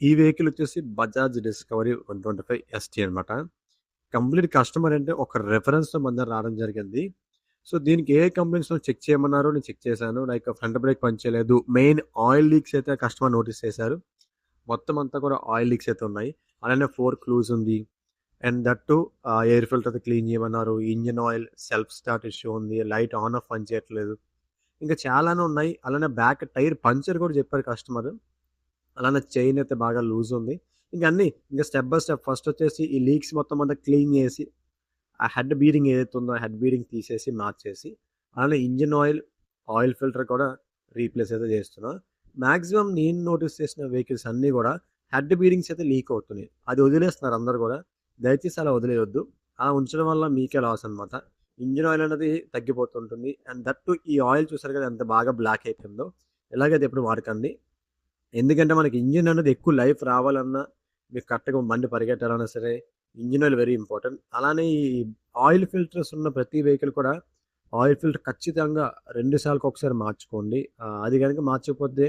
ఈ వెహికల్ వచ్చేసి Bajaj discovery 125 ST అనమాట. కంప్లీట్ కస్టమర్ అంటే ఒక రెఫరెన్స్‌తో మన దగ్గర రావడం జరిగింది. సో, దీనికి ఏ కంపెనీస్‌లో చెక్ చేయమన్నారో నేను చెక్ చేశాను. లైక్ ఫ్రంట్ బ్రేక్ పనిచేయలేదు. మెయిన్ ఆయిల్ లీక్స్ అయితే కస్టమర్ నోటీస్ చేశారు. మొత్తం అంతా కూడా ఆయిల్ లీక్స్ అయితే ఉన్నాయి. అలానే 4 క్లూస్ ఉంది. And that two air filter అయితే క్లీన్ చేయమన్నారు. Engine oil self start issue ఉంది. లైట్ ఆన్ ఆఫ్ పని చేయట్లేదు. ఇంకా చాలానే ఉన్నాయి. అలానే బ్యాక్ టైర్ పంక్చర్ కూడా చెప్పారు కస్టమర్. అలానే చైన్ అయితే బాగా లూజ్ ఉంది. ఇంక అన్నీ ఇంకా స్టెప్ బై స్టెప్ ఫస్ట్ వచ్చేసి ఈ లీక్స్ మొత్తం అంతా క్లీన్ చేసి, ఆ హెడ్ బీరింగ్ ఏదైతే ఉందో ఆ హెడ్ బీరింగ్ తీసేసి మార్చేసి, అలానే ఇంజిన్ ఆయిల్, ఆయిల్ ఫిల్టర్ కూడా రీప్లేస్ అయితే చేస్తున్నా. మాక్సిమం నేను నోటీస్ చేసిన వెహికల్స్ అన్నీ కూడా హెడ్ బీరింగ్స్ అయితే లీక్ అవుతున్నాయి. అది వదిలేస్తున్నారు అందరూ కూడా. దయచేసి అలా వదిలేయొద్దు. అలా ఉంచడం వల్ల మీకే లాస్ అనమాట. ఇంజిన్ ఆయిల్ అనేది తగ్గిపోతుంటుంది. అండ్ దట్ టూ ఈ ఆయిల్ చూసారు కదా ఎంత బాగా బ్లాక్ అయిపోయిందో. ఇలాగైతే ఎప్పుడు వాడకండి. ఎందుకంటే మనకి ఇంజిన్ అనేది ఎక్కువ లైఫ్ రావాలన్నా, మీకు కరెక్ట్‌గా బండి పరిగెట్టాలన్నా సరే, ఇంజిన్ ఆయిల్ వెరీ ఇంపార్టెంట్. అలానే ఈ ఆయిల్ ఫిల్టర్స్ ఉన్న ప్రతి వెహికల్ కూడా ఆయిల్ ఫిల్టర్ ఖచ్చితంగా 2 సార్లకొకసారి మార్చుకోండి. అది గనుక మార్చకపోతే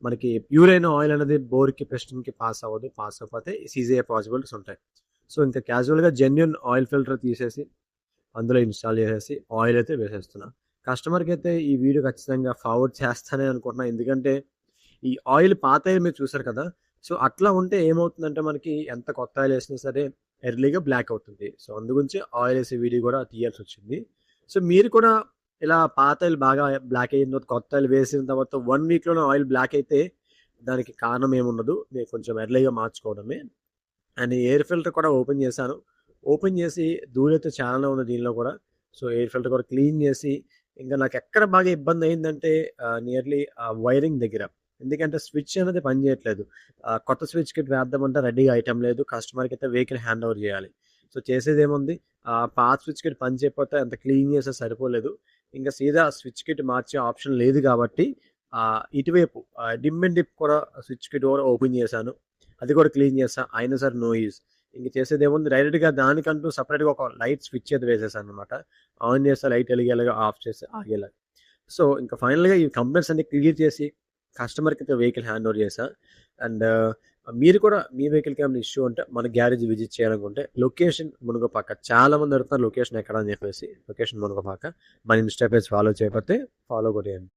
మనకి ప్యూర్ అయిన ఆయిల్ అనేది బోర్‌కి, పిస్టన్‌కి పాస్ అవ్వదు. పాస్ అవ్వకపోతే సీజ్ అయ్యే పాసిబిలిటీస్ ఉంటాయి. సో, ఇంకా క్యాజువల్‌గా జెన్యూన్ ఆయిల్ ఫిల్టర్ తీసేసి, అందులో ఇన్‌స్టాల్ చేసేసి ఆయిల్ అయితే వేసేస్తున్నా. కస్టమర్‌కైతే ఈ వీడియో ఖచ్చితంగా ఫార్వర్డ్ చేస్తానే అనుకుంటున్నా. ఎందుకంటే ఈ ఆయిల్ పాత ఆయిల్ మీరు చూసారు కదా! సో, అట్లా ఉంటే ఏమవుతుందంటే మనకి ఎంత కొత్త ఆయిల్ ఏసినా సరే ఎర్లీగా బ్లాక్ అవుతుంది. సో, అందుగురించి ఆయిల్ ఏసే వీడియో కూడా తీయాల్సొచ్చింది. సో, మీరు కూడా ఇలా పాత ఆయిల్ బాగా బ్లాక్ అయిన తర్వాత కొత్త ఆయిల్ వేసిన తర్వాత 1 వీక్‌లోనే ఆయిల్ బ్లాక్ అయితే దానికి కారణం ఏముండదు. మీరు కొంచెం ఎర్లీగా మార్చుకోవడమే. అండ్ ఎయిర్ ఫిల్టర్ కూడా ఓపెన్ చేశాను. ఓపెన్ చేసి ధూళైతే చాలానే ఉంది దీనిలో కూడా. సో, ఎయిర్ ఫిల్టర్ కూడా క్లీన్ చేసి ఇంకా నాకెక్కడ బాగా ఇబ్బందయిందంటే నియర్లీ వైరింగ్ దగ్గర. ఎందుకంటే స్విచ్ అనేది పనిచేయట్లేదు. కొత్త స్విచ్ కిట్ వేద్దామంటే రెడీగా ఐటెమ్ లేదు. కస్టమర్‌కైతే వెహికల్ హ్యాండ్ ఓవర్ చేయాలి. సో, చేసేదేముంది పాత స్విచ్ కిట్ పని చేయకపోతే అంత క్లీన్ చేస్తే సరిపోలేదు. ఇంక సీదా స్విచ్ కిట్ మార్చే ఆప్షన్ లేదు కాబట్టి ఇటువైపు డిమ్ అండ్ డిప్ కూడా స్విచ్ కిట్ కూడా ఓపెన్ చేశాను. అది కూడా క్లీన్ చేశా. అయినా సరే నో యూజ్. ఇంక చేసేదేముంది డైరెక్ట్‌గా దానికంటూ సెపరేట్‌గా ఒక లైట్ స్విచ్ అయితే వేసేసాననమాట. ఆన్ చేస్తే లైట్ ఎలిగేలాగా, ఆఫ్ చేస్తే ఆగేలాగా. సో, ఇంక ఫైనల్‌గా ఈ కంప్లెయింట్స్ అన్నీ క్లియర్ చేసి కస్టమర్‌కైతే వెహికల్ హ్యాండ్ ఓవర్ చేశా. అండ్ మీరు కూడా మీ వెహికల్‌కి ఏమైనా ఇష్యూ ఉంటే మన గ్యారేజ్ విజిట్ చేయాలనుకుంటే లొకేషన్ మునుగపాక. చాలామంది అడుగుతున్నారు లొకేషన్ ఎక్కడ అని చెప్పేసి. లొకేషన్ మునుగపాక. మన ఇన్‌స్టా పేజ్ ఫాలో చేయకపోతే ఫాలో కొట్టేయండి.